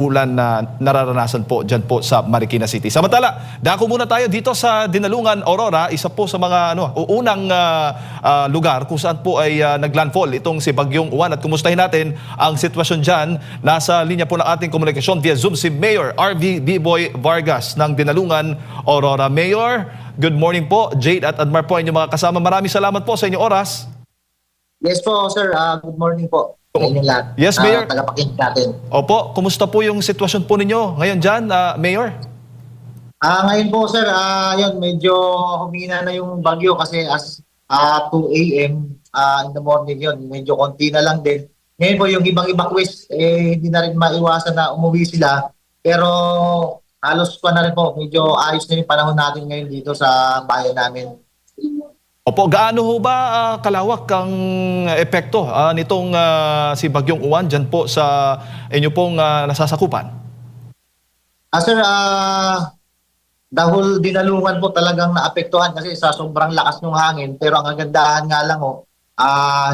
ulan na nararanasan po dyan po sa Marikina City. Samantala, dako muna tayo dito sa Dinalungan, Aurora, isa po sa mga unang lugar kung saan po ay naglandfall itong si Bagyong Uwan. At kumustahin natin ang sitwasyon dyan. Nasa linya po ng ating komunikasyon via Zoom si Mayor RV Biboy Vargas ng Dinalungan, Aurora. Mayor, good morning po. Jade at Admar po inyong mga kasama. Maraming salamat po sa inyong oras. Yes po, sir. Good morning po sa inyong lahat. Yes, Mayor. Tagapakinig natin. Opo, kumusta po yung sitwasyon po ninyo ngayon dyan, Mayor? Ngayon po, sir, yun, medyo humina na yung bagyo kasi as 2 a.m. In the morning yun, medyo konti na lang din. Ngayon po, yung ibang evacuees, hindi na rin maiwasan na umuwi sila. Pero halos pa na rin po, medyo ayos na yung panahon natin ngayon dito sa bayan namin. Opo, gaano ho ba kalawak ang epekto nitong si Bagyong Uwan dyan po sa inyo pong nasasakupan? Sir, dahil Dinalungan po talagang naapektuhan kasi sa sobrang lakas ng hangin. Pero ang kagandahan nga lang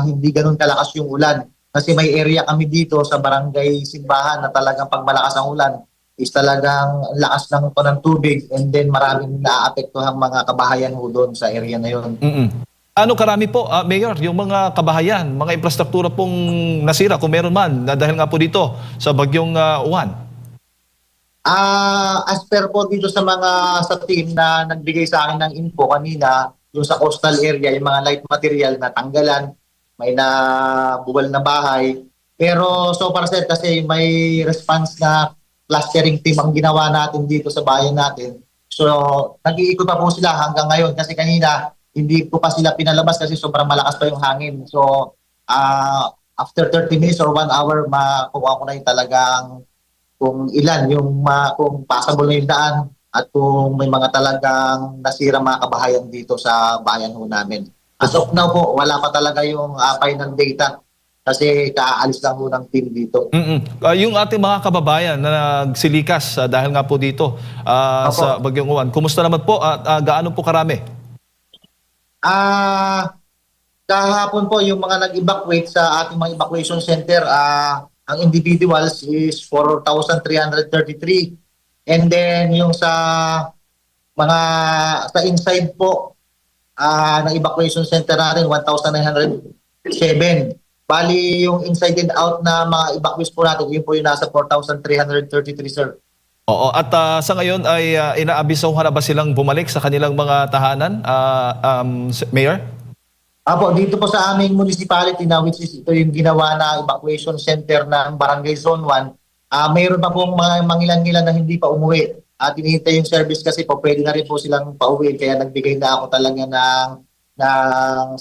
hindi ganun kalakas yung ulan. Kasi may area kami dito sa Barangay Simbahan na talagang pag malakas ang ulan is talagang lakas ng tubig and then maraming naapektuhang mga kabahayan ho doon sa area na yun. Ano karami po, Mayor, yung mga kabahayan, mga infrastruktura pong nasira kung meron man dahil nga po dito sa Bagyong Uwan? As per po dito sa team na nagbigay sa akin ng info kanina, yung sa coastal area, yung mga light material na tanggalan, may nabuwal na bahay. Pero so far sir, kasi may response na clustering team ang ginawa natin dito sa bayan natin. So nag-iikot pa po sila hanggang ngayon kasi kanina hindi po pa sila pinalabas kasi sobrang malakas pa yung hangin. So after 30 minutes or 1 hour, makuha ko na yung talagang kung ilan, kung passable na yung daan at kung may mga talagang nasira mga kabahayan dito sa bayan ho namin. As of now po, wala pa talaga yung final data kasi kaalis lang ho ng team dito. Yung ating mga kababayan na nagsilikas dahil nga po dito sa Bagyong Uwan, kumusta naman po at gaano po karami? Kahapon po yung mga nag-evacuate sa ating mga evacuation center, ang individuals is 4,333 and then yung sa inside po ng evacuation center natin 1,907. Bali yung inside and out na mga evacuees po natin, yun po yung nasa 4,333, sir. Oo, at sa ngayon ay inaabisahan na ba silang bumalik sa kanilang mga tahanan, Mayor? Apo, dito po sa aming municipality na which is ito yung ginawa na evacuation center ng Barangay Zone 1, mayroon pa pong mga mangilan-ngilan na hindi pa umuwi. At hinihintay yung service kasi po pwede na rin po silang pauwi. Kaya nagbigay na ako talaga ng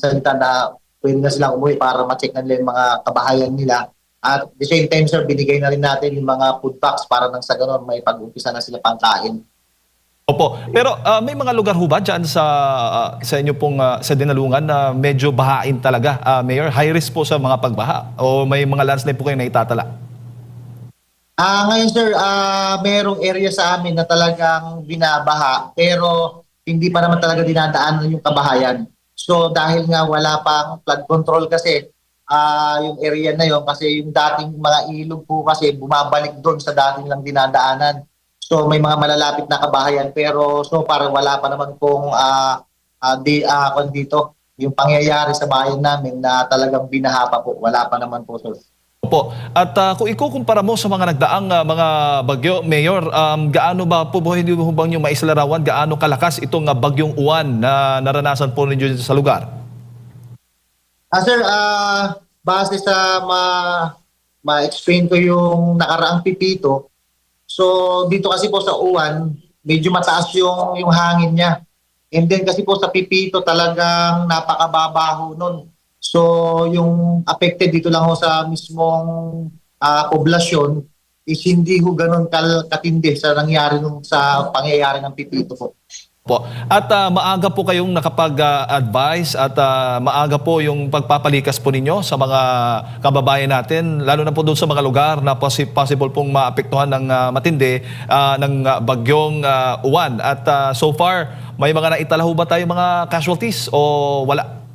salita na pwede na silang umuwi para ma-check na nila yung mga kabahayan nila. At the same time, sir, binigay na rin natin yung mga food packs para nang sa ganun may pag-umpisa na sila pangkain. Opo, pero may mga lugar ho ba dyan sa inyo pong sa Dinalungan na medyo bahain talaga, Mayor? High risk po sa mga pagbaha o may mga landslide po kayo na itatala? Ngayon, sir, merong area sa amin na talagang binabaha pero hindi pa naman talaga dinadaanan yung kabahayan. So dahil nga wala pang flood control kasi yung area na yun kasi yung dating mga ilog po kasi bumabalik doon sa dating lang dinadaanan. So may mga malalapit na kabahayan pero so far wala pa naman pong dito yung pangyayari sa bayan namin na talagang binaha pa po. Wala pa naman po, sir. Opo. At kung ikukumpara mo sa mga nagdaang mga bagyo, Mayor, gaano ba po hindi mo bang yung maisalarawan, gaano kalakas itong Bagyong Uwan na naranasan po ninyo sa lugar? Sir, base sa ma-explain ko yung nakaraang pipito, so dito kasi po sa Uwan, medyo mataas yung hangin niya. And then kasi po sa pipito talagang napakababaho nun. So yung affected dito lang ho sa mismong poblasyon is hindi ho ganun katindi sa nangyari sa pangyayari ng pipito po. Po. At maaga po kayong nakapag-advise at maaga po yung pagpapalikas po ninyo sa mga kababayan natin, lalo na po doon sa mga lugar na possible pong maapektuhan ng matindi ng Bagyong Uwan. At so far, may mga naitala ho ba tayo mga casualties o wala?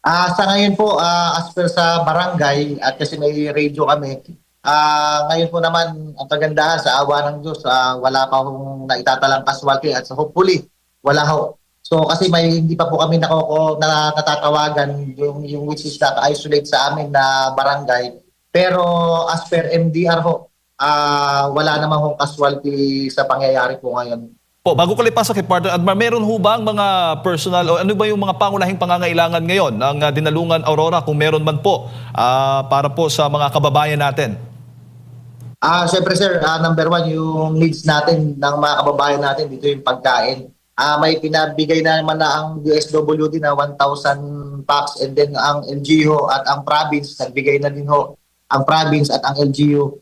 Sa ngayon po, as per sa barangay, at kasi may radio kami, Ngayon po naman, ang kagandahan sa awa ng Diyos, wala pa hong naitatalang casualty at so hopefully, wala ho. So kasi hindi pa po kami natatawagan yung which is naka-isolate sa amin na barangay. Pero as per MDR ho, wala namang hong casualty sa pangyayari po ngayon. Po, bago ko lipasok kay Partner Admar, meron ho ba ang mga personal o ano ba yung mga pangunahing pangangailangan ngayon ng Dinalungan Aurora kung meron man po para po sa mga kababayan natin? Siyempre sir, number one, yung needs natin ng mga kababayan natin dito yung pagkain. May pinabigay na naman na ang USWD na 1,000 packs and then ang LGU at ang province, nagbigay na din ho. Ang province at ang LGU,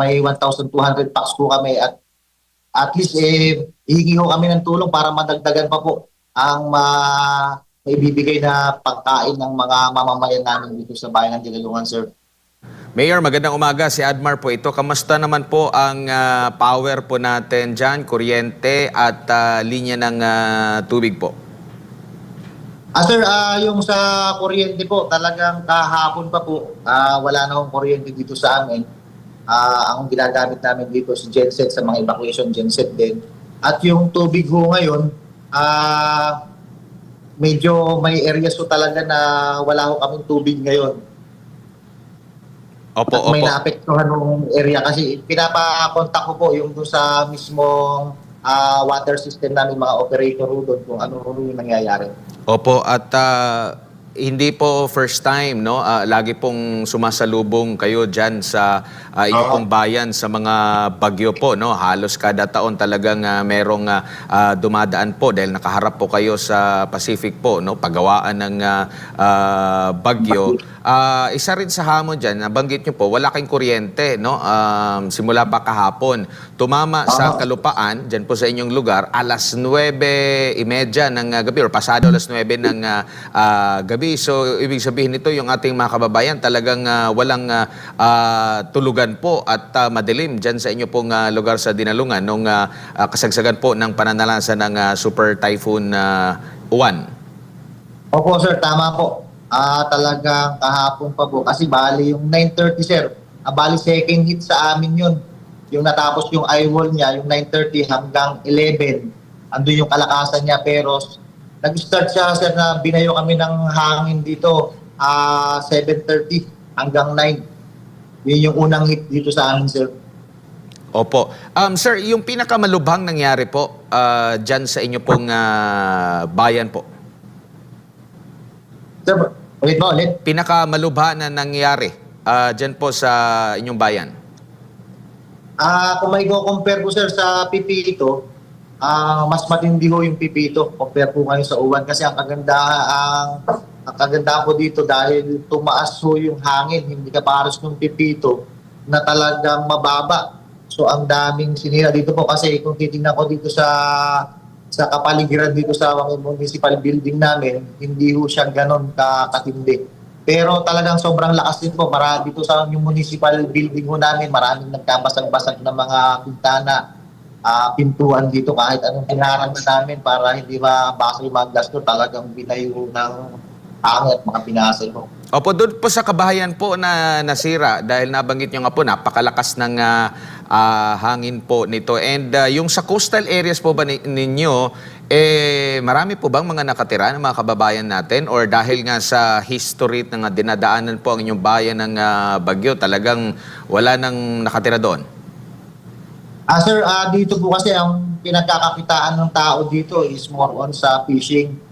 may 1,200 packs po kami at least hihingi ho kami ng tulong para madagdagan pa po ang maibibigay na pagkain ng mga mamamayan namin dito sa bayan ng Dinalungan, sir. Mayor, magandang umaga. Si Admar po ito. Kamusta naman po ang power po natin dyan, kuryente at linya ng tubig po? Sir, yung sa kuryente po, talagang kahapon pa po, wala na akong kuryente dito sa amin. Ang ginagamit namin dito si genset sa mga evacuation genset din. At yung tubig ho ngayon, medyo may areas po talaga na wala ho kaming tubig ngayon. Opo, At may opo. naapektuhan ng area kasi pinapakontak ko po yung doon sa mismong water system namin, mga operator ho doon kung ano yung nangyayari. Opo, at hindi po first time, no? Lagi pong sumasalubong kayo dyan sa inyong pong bayan sa mga bagyo po, no? Halos kada taon talagang merong dumadaan po dahil nakaharap po kayo sa Pacific po, no? Pagawaan ng bagyo. Isa rin sa hamon dyan, nabanggit nyo po, wala kayong kuryente, no? Simula pa kahapon. Tumama sa kalupaan, dyan po sa inyong lugar, alas 9:30 ng gabi or pasado alas 9 ng gabi. So, ibig sabihin nito, yung ating mga kababayan talagang walang tulugan po at madilim dyan sa inyo pong lugar sa Dinalungan nung kasagsagan po ng pananalasan ng Super Typhoon Uwan. Opo sir, tama po. Talagang kahapon pa po. Kasi bali yung 9:30 sir, bali second hit sa amin yun. Yung natapos yung eyewall niya, yung 9:30 hanggang 11. Andun yung kalakasan niya pero nag-start siya sir na binayo kami ng hangin dito 7:30 hanggang 9. Yun yung unang hit dito sa amin sir. Opo. Sir, yung pinakamalubhang nangyari po dyan sa inyo pong bayan po. Sir, ulit mo ulit. Pinakamalubha na nangyari dyan po sa inyong bayan. Kung may compare po sir sa Pipito, mas matindi ho yung Pipito compare po ngayon sa Uwan kasi ang kagandahan po dito dahil tumaas ho yung hangin, hindi kapares ng Pipito na talagang mababa. So ang daming sinira dito po kasi kung titingnan ko dito sa kapaligiran dito sa mga municipal building namin, hindi ho siya ganon katindi. Pero talagang sobrang lakas din po. Dito sa yung municipal building ho namin, maraming nagkabasag-basag na mga pintana, pintuan dito kahit anong tinaran na namin para hindi mabasa yung mga gasto, talagang binayo ng hangin at mga pinasay po. Opo, doon po sa kabahayan po na nasira dahil nabanggit nyo nga po, napakalakas ng hangin po nito. And yung sa coastal areas po ba ninyo, marami po bang mga nakatira ng mga kababayan natin? Or dahil nga sa history ng dinadaanan po ang inyong bayan ng bagyo, talagang wala nang nakatira doon? Sir, dito po kasi ang pinagkakakitaan ng tao dito is more on sa fishing.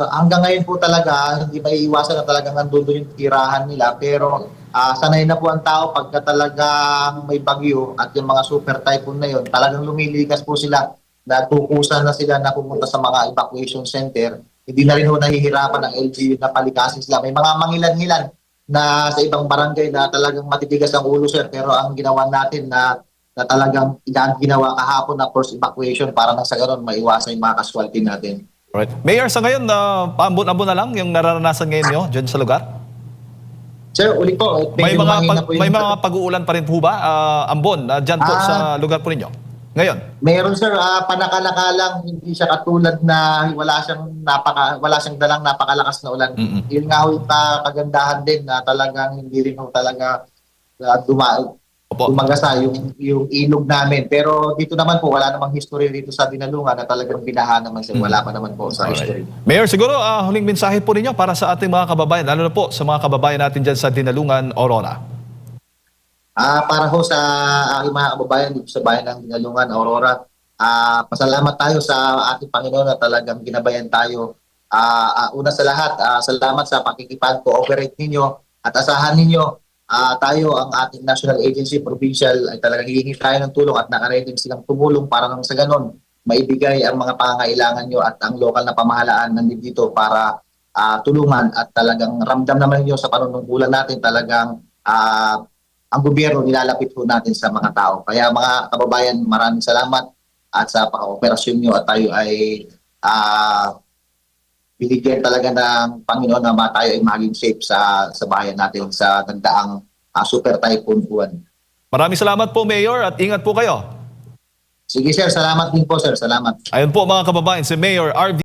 Hanggang ngayon po talaga, hindi maiiwasan na talagang nandun yung tirahan nila. Pero sanay na po ang tao pagka talagang may bagyo at yung mga super typhoon na yun, talagang lumilikas po sila. Nagkukusan na sila na pumunta sa mga evacuation center. Hindi na rin ho nahihirapan ng LGU na palikasin sila. May mga mangilan-ngilan na sa ibang barangay na talagang matitigas ang ulo sir. Pero ang ginawa natin na talagang ginawa kahapon na force evacuation para nang sa ganoon maiwasan yung mga casualty natin. Right. Mayor, sa ngayon, paambon-ambon na lang yung nararanasan ngayon nyo dyan sa lugar? Sir, ulit po. May mga pag-uulan pa rin po ba, ambon, dyan po sa lugar po ninyo? Ngayon? Meron sir, panakalaka lang, hindi siya katulad na wala siyang dalang napakalakas na ulan. Yun nga ho yung kagandahan din na talagang hindi rin ho talaga Opo. dumagasa yung ilog namin. Pero dito naman po, wala namang history dito sa Dinalungan na talagang binaha naman siya. Wala pa naman po sa history. Mayor, siguro huling mensahe po ninyo para sa ating mga kababayan, lalo na po sa mga kababayan natin dyan sa Dinalungan, Aurora. Para ho sa aking mga kababayan dito sa bayan ng Dinalungan, Aurora, pasalamat tayo sa ating Panginoon na talagang ginabayan tayo. Una sa lahat, salamat sa pakikipag-cooperate ninyo at asahan ninyo tayo ang ating national agency, provincial, ay talagang hihingi tayo ng tulong at nakaready silang tumulong para nang sa ganon maibigay ang mga pangangailangan nyo at ang lokal na pamahalaan nandito para tulungan at talagang ramdam naman niyo sa panunungkulan natin talagang ang gobyerno nilalapit po natin sa mga tao. Kaya mga kababayan, maraming salamat at sa paka-operasyon nyo at tayo ay binigyan talaga ng Panginoon na tayo ay maging safe sa bayan natin sa nagdaang Super Typhoon Juan. Maraming salamat po, Mayor, at ingat po kayo. Sige sir, salamat din po sir, salamat. Ayun po mga kababayan, si Mayor RV